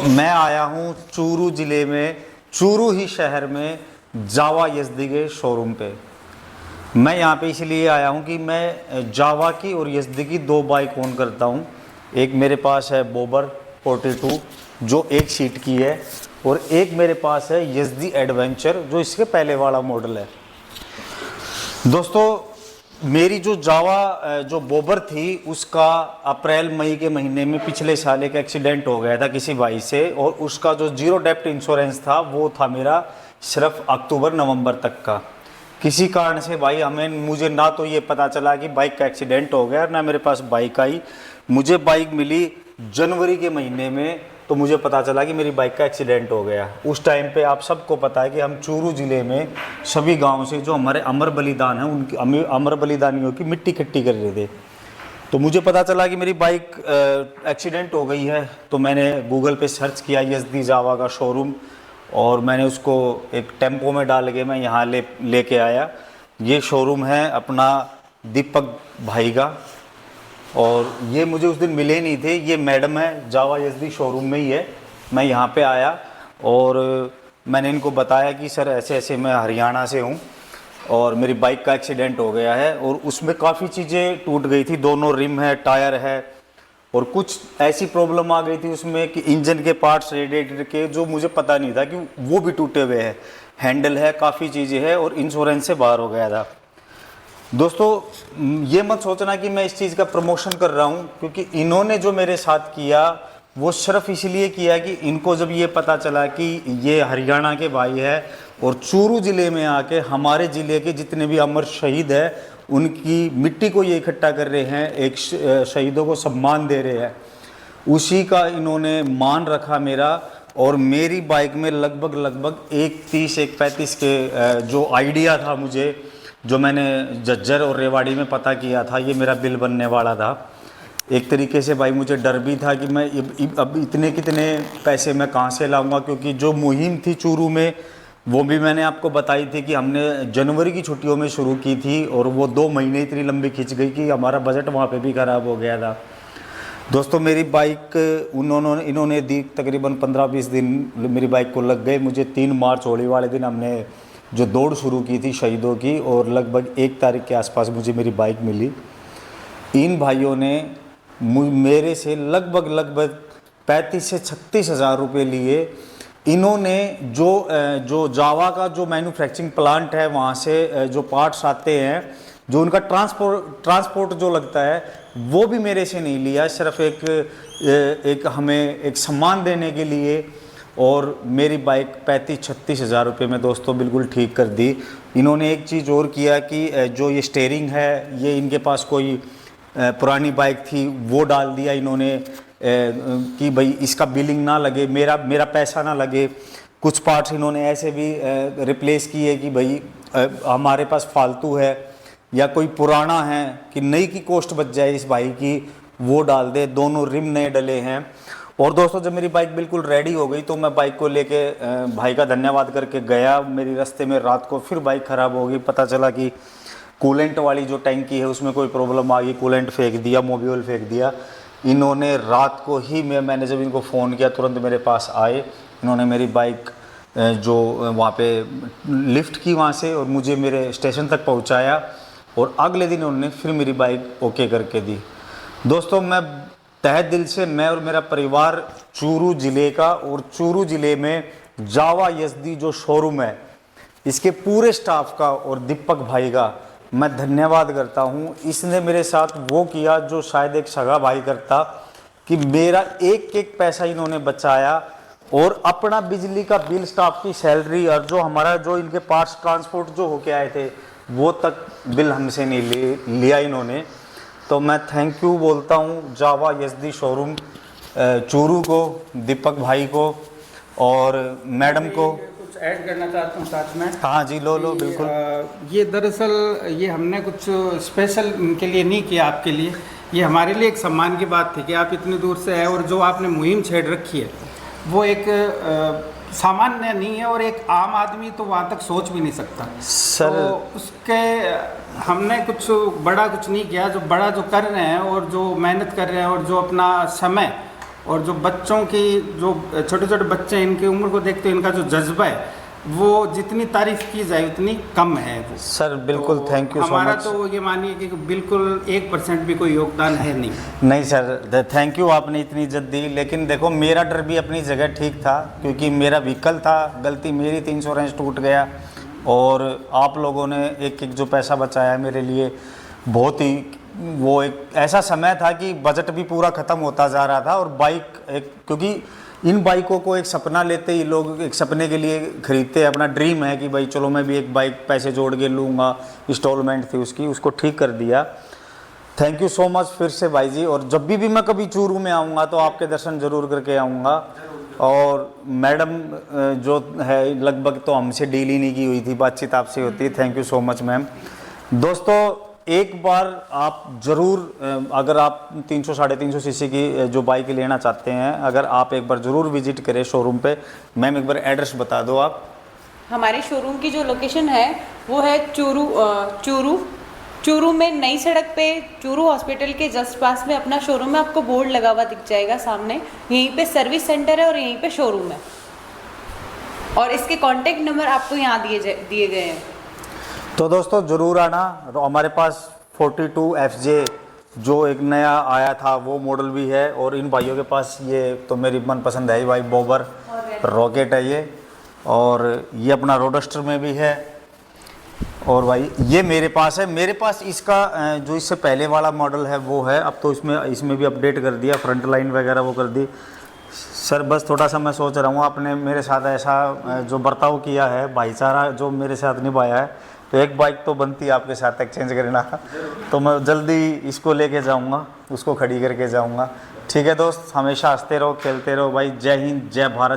मैं आया हूँ चूरू ज़िले में, चूरू ही शहर में जावा यज़दी के शोरूम पे। मैं यहाँ पे इसलिए आया हूँ कि मैं जावा की और यज़दी की दो बाइक ओन करता हूँ। एक मेरे पास है बोबर 42 जो एक सीट की है, और एक मेरे पास है यज़दी एडवेंचर जो इसके पहले वाला मॉडल है। दोस्तों, मेरी जो जावा जो बोबर थी उसका अप्रैल मई के महीने में पिछले साल एक एक्सीडेंट हो गया था किसी भाई से, और उसका जो जीरो डेप्थ इंश्योरेंस था वो था मेरा सिर्फ अक्टूबर नवंबर तक का। किसी कारण से भाई मुझे ना तो ये पता चला कि बाइक का एक्सीडेंट हो गया, ना मेरे पास बाइक आई। मुझे बाइक मिली जनवरी के महीने में, तो मुझे पता चला कि मेरी बाइक का एक्सीडेंट हो गया। उस टाइम पे आप सबको पता है कि हम चूरू ज़िले में सभी गांव से जो हमारे अमर बलिदान हैं उनकी अमर बलिदानियों की मिट्टी इकट्ठी कर रहे थे। तो मुझे पता चला कि मेरी बाइक एक्सीडेंट हो गई है, तो मैंने गूगल पे सर्च किया यज़दी जावा का शोरूम, और मैंने उसको एक टेम्पो में डाल के मैं यहाँ लेके आया। ये शोरूम है अपना दीपक भाई का, और ये मुझे उस दिन मिले नहीं थे। ये मैडम है जावा यज़दी शोरूम में ही है। मैं यहाँ पे आया और मैंने इनको बताया कि सर ऐसे ऐसे मैं हरियाणा से हूँ और मेरी बाइक का एक्सीडेंट हो गया है, और उसमें काफ़ी चीज़ें टूट गई थी, दोनों रिम है, टायर है, और कुछ ऐसी प्रॉब्लम आ गई थी उसमें कि इंजन के पार्ट्स, रेडिएटर के, जो मुझे पता नहीं था कि वो भी टूटे हुए हैं। हैंडल है, काफ़ी चीज़ें हैं, और इंश्योरेंस से बाहर हो गया था। दोस्तों, ये मत सोचना कि मैं इस चीज़ का प्रमोशन कर रहा हूँ, क्योंकि इन्होंने जो मेरे साथ किया वो सिर्फ इसलिए किया कि इनको जब ये पता चला कि ये हरियाणा के भाई है और चूरू ज़िले में आके हमारे ज़िले के जितने भी अमर शहीद हैं उनकी मिट्टी को ये इकट्ठा कर रहे हैं, एक शहीदों को सम्मान दे रहे हैं, उसी का इन्होंने मान रखा मेरा। और मेरी बाइक में लगभग एक 35 के जो आइडिया था मुझे, जो मैंने जज्जर और रेवाड़ी में पता किया था, ये मेरा बिल बनने वाला था। एक तरीके से भाई मुझे डर भी था कि मैं अब इतने कितने पैसे मैं कहाँ से लाऊंगा, क्योंकि जो मुहिम थी चूरू में वो भी मैंने आपको बताई थी कि हमने जनवरी की छुट्टियों में शुरू की थी, और वो 2 महीने इतनी लंबी खिंच गई कि हमारा बजट वहाँ पे भी ख़राब हो गया था। दोस्तों, मेरी बाइक इन्होंने दी तकरीबन 15-20 दिन मेरी बाइक को लग गए। मुझे 3 मार्च होली वाले दिन हमने जो दौड़ शुरू की थी शहीदों की, और लगभग 1 तारीख के आसपास मुझे मेरी बाइक मिली। इन भाइयों ने मेरे से लगभग 35 से 36 हज़ार रुपये लिए। इन्होंने जो जावा का जो मैन्युफैक्चरिंग प्लांट है वहाँ से जो पार्ट्स आते हैं, जो उनका ट्रांसपोर्ट जो लगता है, वो भी मेरे से नहीं लिया, सिर्फ एक हमें एक सम्मान देने के लिए। और मेरी बाइक 35-36 हज़ार रुपये में दोस्तों बिल्कुल ठीक कर दी। इन्होंने एक चीज़ और किया कि जो ये स्टीयरिंग है, ये इनके पास कोई पुरानी बाइक थी वो डाल दिया इन्होंने, कि भाई इसका बिलिंग ना लगे, मेरा पैसा ना लगे। कुछ पार्ट्स इन्होंने ऐसे भी रिप्लेस किए कि भाई हमारे पास फालतू है या कोई पुराना है, कि नई की कॉस्ट बच जाए इस भाई की, वो डाल दे। दोनों रिम नए डले हैं। और दोस्तों, जब मेरी बाइक बिल्कुल रेडी हो गई तो मैं बाइक को लेके भाई का धन्यवाद करके गया। मेरी रास्ते में रात को फिर बाइक ख़राब हो गई। पता चला कि कूलेंट वाली जो टैंकी है उसमें कोई प्रॉब्लम आ गई, कूलेंट फेंक दिया, मोबिल फेंक दिया। इन्होंने रात को ही मैंने जब इनको फ़ोन किया तुरंत मेरे पास आए। इन्होंने मेरी बाइक जो वहाँ पे लिफ्ट की वहाँ से, और मुझे मेरे स्टेशन तक पहुँचाया, और अगले दिन उन्होंने फिर मेरी बाइक ओके करके दी। दोस्तों, मैं तहे दिल से, मैं और मेरा परिवार चूरू ज़िले का, और चूरू ज़िले में जावा यज़दी जो शोरूम है इसके पूरे स्टाफ का और दीपक भाई का मैं धन्यवाद करता हूँ। इसने मेरे साथ वो किया जो शायद एक सगा भाई करता, कि मेरा एक पैसा इन्होंने बचाया, और अपना बिजली का बिल, स्टाफ की सैलरी, और जो हमारा जो इनके पार्ट्स ट्रांसपोर्ट जो होके आए थे वो तक बिल हमसे नहीं लिया इन्होंने। तो मैं थैंक यू बोलता हूँ जावा यज़दी शोरूम चूरू को, दीपक भाई को और मैडम को। कुछ ऐड करना चाहता हूँ साथ में। हाँ जी, लो बिल्कुल। ये दरअसल ये हमने कुछ स्पेशल इनके लिए नहीं किया, आपके लिए। ये हमारे लिए एक सम्मान की बात थी कि आप इतनी दूर से आए, और जो आपने मुहिम छेड़ रखी है वो एक सामान्य नहीं है, और एक आम आदमी तो वहाँ तक सोच भी नहीं सकता सर। तो उसके हमने कुछ बड़ा कुछ नहीं किया। जो बड़ा जो कर रहे हैं और जो मेहनत कर रहे हैं और जो अपना समय और जो बच्चों की जो छोटे छोटे बच्चे हैं इनकी उम्र को देखते हुए इनका जो जज्बा है वो जितनी तारीफ की जाए उतनी कम है वो। सर बिल्कुल, थैंक यू सो हमारा मच। तो ये मानिए कि बिल्कुल 1% भी कोई योगदान है नहीं। नहीं सर, थैंक यू, आपने इतनी इज्जत दी। लेकिन देखो मेरा डर भी अपनी जगह ठीक था, क्योंकि मेरा व्हीकल था, गलती मेरी थी, इंश्योरेंस टूट गया। और आप लोगों ने एक एक जो पैसा बचाया मेरे लिए, बहुत ही वो एक ऐसा समय था कि बजट भी पूरा ख़त्म होता जा रहा था। और बाइक एक, क्योंकि इन बाइकों को एक सपना लेते ही लोग एक सपने के लिए खरीदते हैं, अपना ड्रीम है कि भाई चलो मैं भी एक बाइक पैसे जोड़ के लूँगा, इंस्टॉलमेंट थी उसकी, उसको ठीक कर दिया। थैंक यू सो मच फिर से भाई जी। और जब भी मैं कभी चूरू में आऊँगा तो आपके दर्शन ज़रूर करके आऊँगा। और मैडम जो है लगभग तो हमसे डील ही नहीं की हुई थी, बातचीत आपसे होती है। Thank you so much ma'am. दोस्तों एक बार आप ज़रूर, अगर आप 300 350 सीसी की जो बाइक लेना चाहते हैं, अगर आप एक बार ज़रूर विजिट करें शोरूम पे। मैम एक बार एड्रेस बता दो आप। हमारे शोरूम की जो लोकेशन है वो है चूरू में नई सड़क पे, चूरू हॉस्पिटल के जस्ट पास में अपना शोरूम है। आपको बोर्ड लगा हुआ दिख जाएगा सामने, यहीं पे सर्विस सेंटर है और यहीं पे शोरूम है। और इसके कॉन्टेक्ट नंबर आपको यहाँ दिए गए हैं। तो दोस्तों ज़रूर आना। हमारे पास 42 FJ जो एक नया आया था वो मॉडल भी है। और इन भाइयों के पास ये तो मेरी मनपसंद है ही भाई, बॉबर रॉकेट है ये। और ये अपना रोडस्टर में भी है। और भाई ये मेरे पास है। मेरे पास इसका जो इससे पहले वाला मॉडल है वो है। अब तो इसमें भी अपडेट कर दिया, फ्रंट लाइन वगैरह वो कर दी। सर बस थोड़ा सा मैं सोच रहा हूँ, आपने मेरे साथ ऐसा जो बर्ताव किया है, भाईचारा जो मेरे साथ निभाया है, तो एक बाइक तो बनती है आपके साथ एक्सचेंज करना। तो मैं जल्दी इसको लेके जाऊंगा, उसको खड़ी करके जाऊंगा। ठीक है दोस्त, हमेशा हंसते रहो, खेलते रहो भाई। जय हिंद, जय भारत।